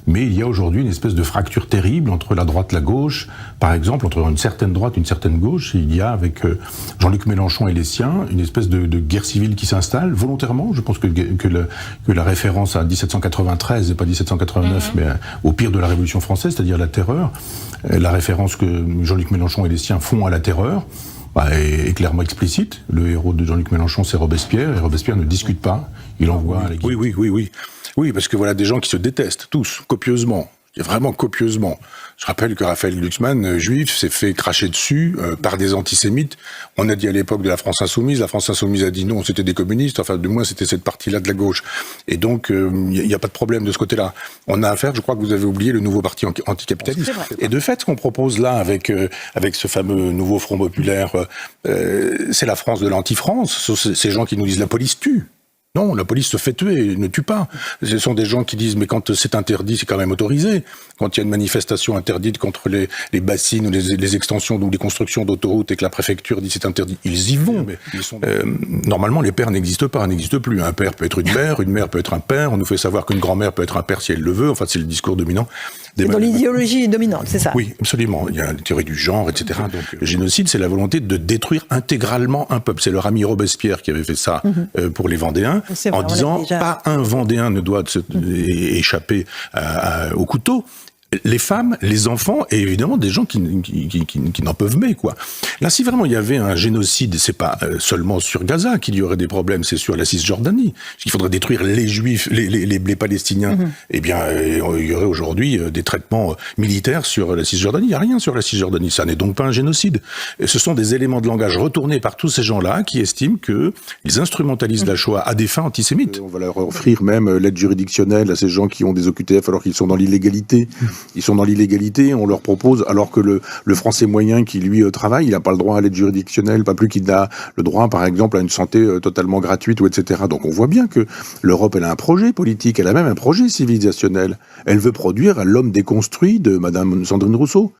mais il y a aujourd'hui une espèce de fracture terrible entre la droite et la gauche, par exemple, entre une certaine droite et une certaine gauche. Il y a avec Jean-Luc Mélenchon et les siens une espèce de guerre civile qui s'installe volontairement. Je pense que la référence à 1793 et pas 1789, mais au pire de la Révolution française, c'est-à-dire la terreur, la référence que Jean-Luc Mélenchon et les siens font à la terreur, est clairement explicite. Le héros de Jean-Luc Mélenchon, c'est Robespierre, et Robespierre ne discute pas. Il envoie à la guillotine. Oui, parce que voilà des gens qui se détestent, tous, copieusement. Vraiment copieusement. Je rappelle que Raphaël Glucksmann, juif, s'est fait cracher dessus par des antisémites. On a dit à l'époque de la France Insoumise a dit non, c'était des communistes, enfin du moins c'était cette partie-là de la gauche. Et donc il n'y a pas de problème de ce côté-là. On a affaire, je crois que vous avez oublié le nouveau parti anticapitaliste. Et de fait, ce qu'on propose là avec ce fameux nouveau Front populaire, c'est la France de l'anti-France. Ces gens qui nous disent la police tue. Non, la police se fait tuer, ne tue pas. Ce sont des gens qui disent, mais quand c'est interdit, c'est quand même autorisé. Quand il y a une manifestation interdite contre les bassines ou les extensions ou les constructions d'autoroutes et que la préfecture dit c'est interdit, ils y vont. Normalement, les pères n'existent plus. Un père peut être une mère peut être un père. On nous fait savoir qu'une grand-mère peut être un père si elle le veut. Enfin, c'est le discours dominant. C'est dans l'idéologie dominante, c'est ça? Oui, absolument. Il y a la théorie du genre, etc. Donc, le génocide, c'est la volonté de détruire intégralement un peuple. C'est leur ami Robespierre qui avait fait ça pour les Vendéens, en disant pas un Vendéen ne doit échapper au couteau. Les femmes, les enfants, et évidemment des gens qui n'en peuvent mais, quoi. Là, si vraiment il y avait un génocide, c'est pas seulement sur Gaza qu'il y aurait des problèmes, c'est sur la Cisjordanie. Il faudrait détruire les Juifs, les Palestiniens. Eh bien, il y aurait aujourd'hui des traitements militaires sur la Cisjordanie. Il n'y a rien sur la Cisjordanie. Ça n'est donc pas un génocide. Et ce sont des éléments de langage retournés par tous ces gens-là qui estiment qu'ils instrumentalisent la Shoah à des fins antisémites. On va leur offrir même l'aide juridictionnelle à ces gens qui ont des OQTF alors qu'ils sont dans l'illégalité. Ils sont dans l'illégalité, on leur propose, alors que le Français moyen qui, lui, travaille, il n'a pas le droit à l'aide juridictionnelle, pas plus qu'il a le droit, par exemple, à une santé totalement gratuite, ou etc. Donc on voit bien que l'Europe, elle a un projet politique, elle a même un projet civilisationnel. Elle veut produire l'homme déconstruit de Madame Sandrine Rousseau.